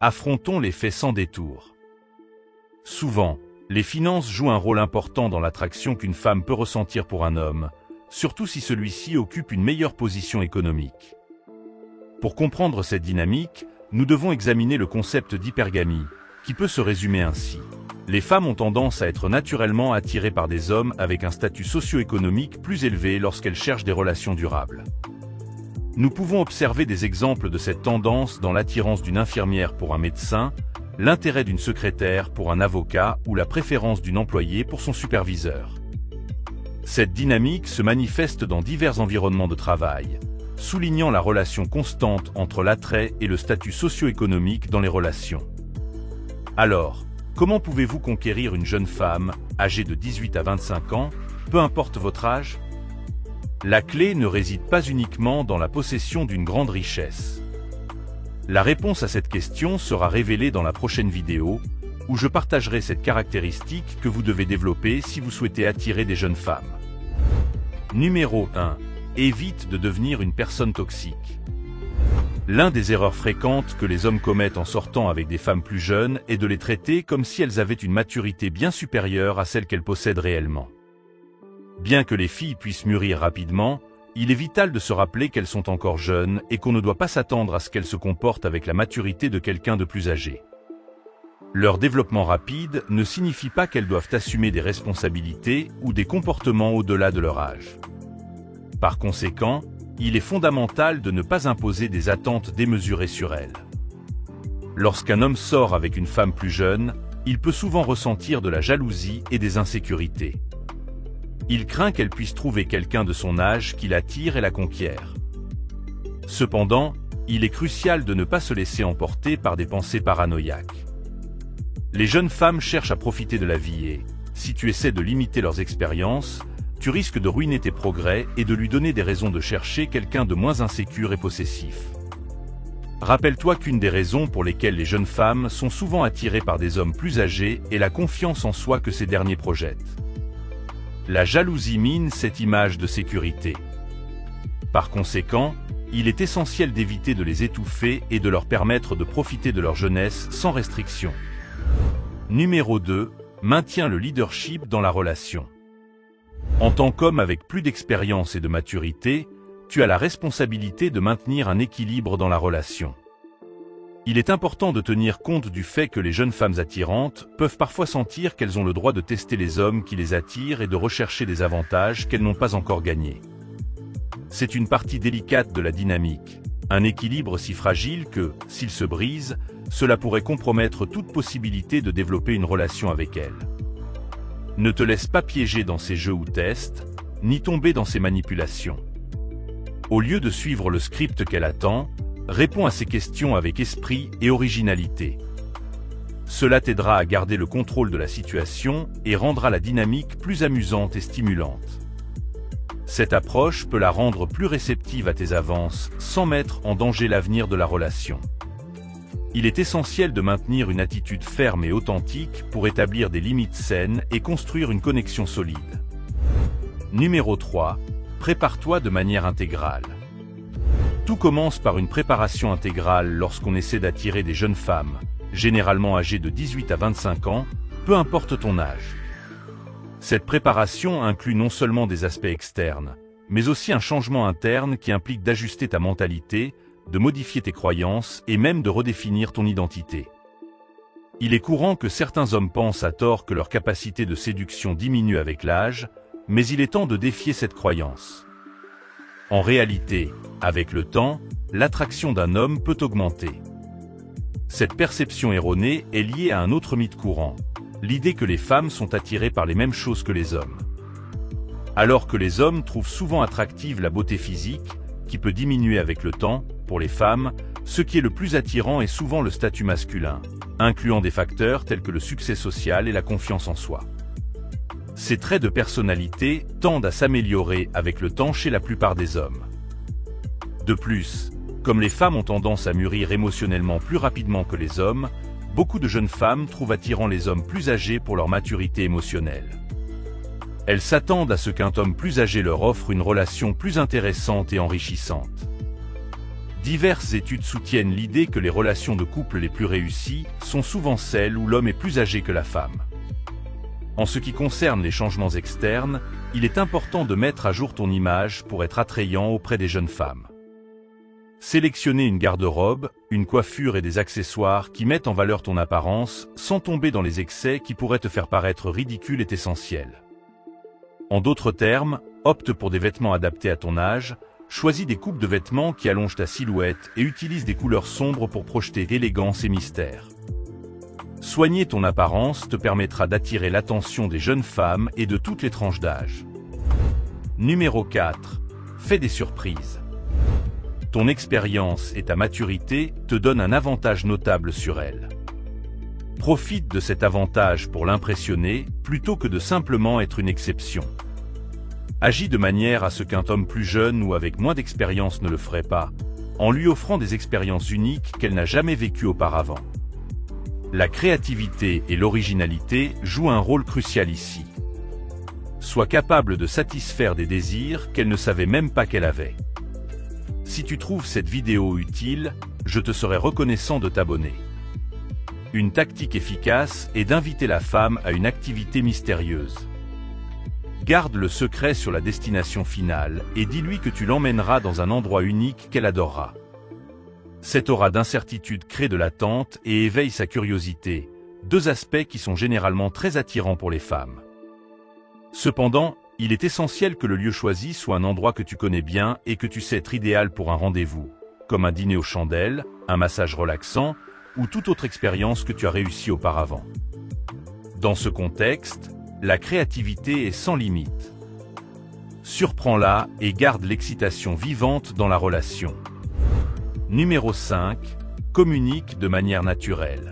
Affrontons les faits sans détour. Souvent, les finances jouent un rôle important dans l'attraction qu'une femme peut ressentir pour un homme, surtout si celui-ci occupe une meilleure position économique. Pour comprendre cette dynamique, nous devons examiner le concept d'hypergamie, qui peut se résumer ainsi. Les femmes ont tendance à être naturellement attirées par des hommes avec un statut socio-économique plus élevé lorsqu'elles cherchent des relations durables. Nous pouvons observer des exemples de cette tendance dans l'attirance d'une infirmière pour un médecin, l'intérêt d'une secrétaire pour un avocat ou la préférence d'une employée pour son superviseur. Cette dynamique se manifeste dans divers environnements de travail, soulignant la relation constante entre l'attrait et le statut socio-économique dans les relations. Alors, comment pouvez-vous conquérir une jeune femme, âgée de 18 à 25 ans, peu importe votre âge? La clé ne réside pas uniquement dans la possession d'une grande richesse. La réponse à cette question sera révélée dans la prochaine vidéo, où je partagerai cette caractéristique que vous devez développer si vous souhaitez attirer des jeunes femmes. Numéro 1. Évite de devenir une personne toxique. L'une des erreurs fréquentes que les hommes commettent en sortant avec des femmes plus jeunes est de les traiter comme si elles avaient une maturité bien supérieure à celle qu'elles possèdent réellement. Bien que les filles puissent mûrir rapidement, il est vital de se rappeler qu'elles sont encore jeunes et qu'on ne doit pas s'attendre à ce qu'elles se comportent avec la maturité de quelqu'un de plus âgé. Leur développement rapide ne signifie pas qu'elles doivent assumer des responsabilités ou des comportements au-delà de leur âge. Par conséquent, il est fondamental de ne pas imposer des attentes démesurées sur elles. Lorsqu'un homme sort avec une femme plus jeune, il peut souvent ressentir de la jalousie et des insécurités. Il craint qu'elle puisse trouver quelqu'un de son âge qui l'attire et la conquiert. Cependant, il est crucial de ne pas se laisser emporter par des pensées paranoïaques. Les jeunes femmes cherchent à profiter de la vie et, si tu essaies de limiter leurs expériences, tu risques de ruiner tes progrès et de lui donner des raisons de chercher quelqu'un de moins insécure et possessif. Rappelle-toi qu'une des raisons pour lesquelles les jeunes femmes sont souvent attirées par des hommes plus âgés est la confiance en soi que ces derniers projettent. La jalousie mine cette image de sécurité. Par conséquent, il est essentiel d'éviter de les étouffer et de leur permettre de profiter de leur jeunesse sans restriction. Numéro 2. Maintiens le leadership dans la relation. En tant qu'homme avec plus d'expérience et de maturité, tu as la responsabilité de maintenir un équilibre dans la relation. Il est important de tenir compte du fait que les jeunes femmes attirantes peuvent parfois sentir qu'elles ont le droit de tester les hommes qui les attirent et de rechercher des avantages qu'elles n'ont pas encore gagnés. C'est une partie délicate de la dynamique, un équilibre si fragile que, s'il se brise, cela pourrait compromettre toute possibilité de développer une relation avec elle. Ne te laisse pas piéger dans ces jeux ou tests, ni tomber dans ces manipulations. Au lieu de suivre le script qu'elle attend, réponds à ces questions avec esprit et originalité. Cela t'aidera à garder le contrôle de la situation et rendra la dynamique plus amusante et stimulante. Cette approche peut la rendre plus réceptive à tes avances sans mettre en danger l'avenir de la relation. Il est essentiel de maintenir une attitude ferme et authentique pour établir des limites saines et construire une connexion solide. Numéro 3. Prépare-toi de manière intégrale. Tout commence par une préparation intégrale lorsqu'on essaie d'attirer des jeunes femmes, généralement âgées de 18 à 25 ans, peu importe ton âge. Cette préparation inclut non seulement des aspects externes, mais aussi un changement interne qui implique d'ajuster ta mentalité, de modifier tes croyances et même de redéfinir ton identité. Il est courant que certains hommes pensent à tort que leur capacité de séduction diminue avec l'âge, mais il est temps de défier cette croyance. En réalité, avec le temps, l'attraction d'un homme peut augmenter. Cette perception erronée est liée à un autre mythe courant, l'idée que les femmes sont attirées par les mêmes choses que les hommes. Alors que les hommes trouvent souvent attractive la beauté physique, qui peut diminuer avec le temps, pour les femmes, ce qui est le plus attirant est souvent le statut masculin, incluant des facteurs tels que le succès social et la confiance en soi. Ces traits de personnalité tendent à s'améliorer avec le temps chez la plupart des hommes. De plus, comme les femmes ont tendance à mûrir émotionnellement plus rapidement que les hommes, beaucoup de jeunes femmes trouvent attirant les hommes plus âgés pour leur maturité émotionnelle. Elles s'attendent à ce qu'un homme plus âgé leur offre une relation plus intéressante et enrichissante. Diverses études soutiennent l'idée que les relations de couple les plus réussies sont souvent celles où l'homme est plus âgé que la femme. En ce qui concerne les changements externes, il est important de mettre à jour ton image pour être attrayant auprès des jeunes femmes. Sélectionner une garde-robe, une coiffure et des accessoires qui mettent en valeur ton apparence sans tomber dans les excès qui pourraient te faire paraître ridicule est essentiel. En d'autres termes, opte pour des vêtements adaptés à ton âge, choisis des coupes de vêtements qui allongent ta silhouette et utilise des couleurs sombres pour projeter élégance et mystère. Soigner ton apparence te permettra d'attirer l'attention des jeunes femmes et de toutes les tranches d'âge. Numéro 4. Fais des surprises. Ton expérience et ta maturité te donnent un avantage notable sur elle. Profite de cet avantage pour l'impressionner plutôt que de simplement être une exception. Agis de manière à ce qu'un homme plus jeune ou avec moins d'expérience ne le ferait pas, en lui offrant des expériences uniques qu'elle n'a jamais vécues auparavant. La créativité et l'originalité jouent un rôle crucial ici. Sois capable de satisfaire des désirs qu'elle ne savait même pas qu'elle avait. Si tu trouves cette vidéo utile, je te serai reconnaissant de t'abonner. Une tactique efficace est d'inviter la femme à une activité mystérieuse. Garde le secret sur la destination finale et dis-lui que tu l'emmèneras dans un endroit unique qu'elle adorera. Cette aura d'incertitude crée de l'attente et éveille sa curiosité, deux aspects qui sont généralement très attirants pour les femmes. Cependant, il est essentiel que le lieu choisi soit un endroit que tu connais bien et que tu sais être idéal pour un rendez-vous, comme un dîner aux chandelles, un massage relaxant ou toute autre expérience que tu as réussi auparavant. Dans ce contexte, la créativité est sans limite. Surprends-la et garde l'excitation vivante dans la relation. Numéro 5. Communique de manière naturelle.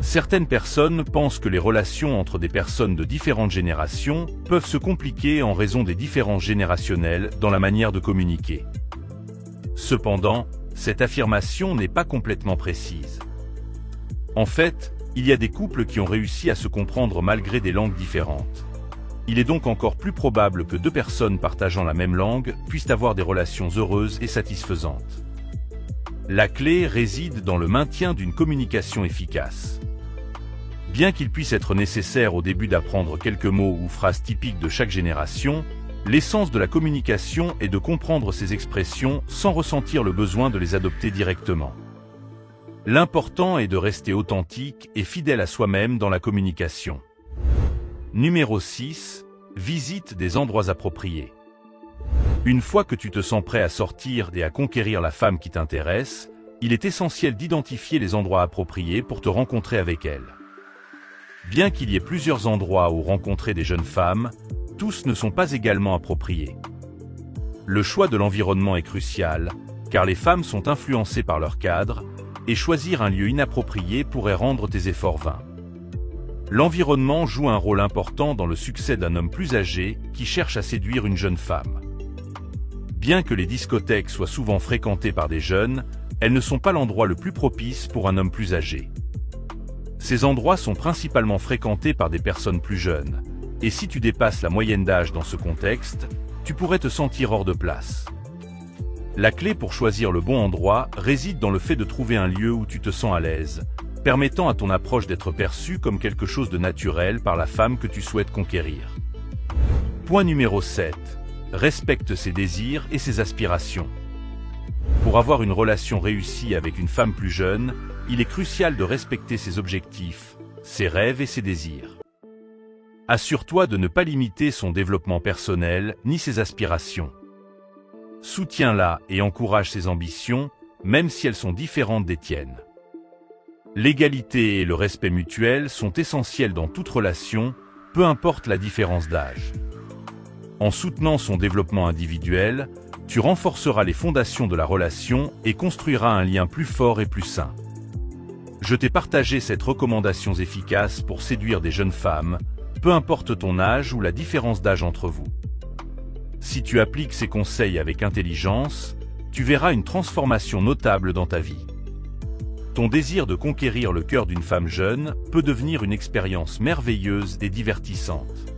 Certaines personnes pensent que les relations entre des personnes de différentes générations peuvent se compliquer en raison des différences générationnelles dans la manière de communiquer. Cependant, cette affirmation n'est pas complètement précise. En fait, il y a des couples qui ont réussi à se comprendre malgré des langues différentes. Il est donc encore plus probable que deux personnes partageant la même langue puissent avoir des relations heureuses et satisfaisantes. La clé réside dans le maintien d'une communication efficace. Bien qu'il puisse être nécessaire au début d'apprendre quelques mots ou phrases typiques de chaque génération, l'essence de la communication est de comprendre ces expressions sans ressentir le besoin de les adopter directement. L'important est de rester authentique et fidèle à soi-même dans la communication. Numéro 6. Visite des endroits appropriés. Une fois que tu te sens prêt à sortir et à conquérir la femme qui t'intéresse, il est essentiel d'identifier les endroits appropriés pour te rencontrer avec elle. Bien qu'il y ait plusieurs endroits où rencontrer des jeunes femmes, tous ne sont pas également appropriés. Le choix de l'environnement est crucial, car les femmes sont influencées par leur cadre, et choisir un lieu inapproprié pourrait rendre tes efforts vains. L'environnement joue un rôle important dans le succès d'un homme plus âgé qui cherche à séduire une jeune femme. Bien que les discothèques soient souvent fréquentées par des jeunes, elles ne sont pas l'endroit le plus propice pour un homme plus âgé. Ces endroits sont principalement fréquentés par des personnes plus jeunes, et si tu dépasses la moyenne d'âge dans ce contexte, tu pourrais te sentir hors de place. La clé pour choisir le bon endroit réside dans le fait de trouver un lieu où tu te sens à l'aise, permettant à ton approche d'être perçue comme quelque chose de naturel par la femme que tu souhaites conquérir. Point numéro 7. Respecte ses désirs et ses aspirations. Pour avoir une relation réussie avec une femme plus jeune, il est crucial de respecter ses objectifs, ses rêves et ses désirs. Assure-toi de ne pas limiter son développement personnel ni ses aspirations. Soutiens-la et encourage ses ambitions, même si elles sont différentes des tiennes. L'égalité et le respect mutuel sont essentiels dans toute relation, peu importe la différence d'âge. En soutenant son développement individuel, tu renforceras les fondations de la relation et construiras un lien plus fort et plus sain. Je t'ai partagé cette recommandation efficace pour séduire des jeunes femmes, peu importe ton âge ou la différence d'âge entre vous. Si tu appliques ces conseils avec intelligence, tu verras une transformation notable dans ta vie. Ton désir de conquérir le cœur d'une femme jeune peut devenir une expérience merveilleuse et divertissante.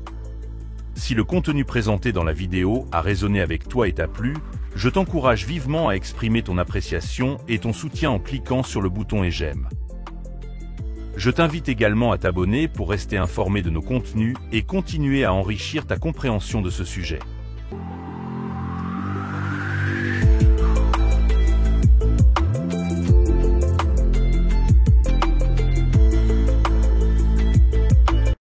Si le contenu présenté dans la vidéo a résonné avec toi et t'a plu, Je t'encourage vivement à exprimer ton appréciation et ton soutien en cliquant sur le bouton et j'aime. Je t'invite également à t'abonner pour rester informé de nos contenus et continuer à enrichir ta compréhension de ce sujet.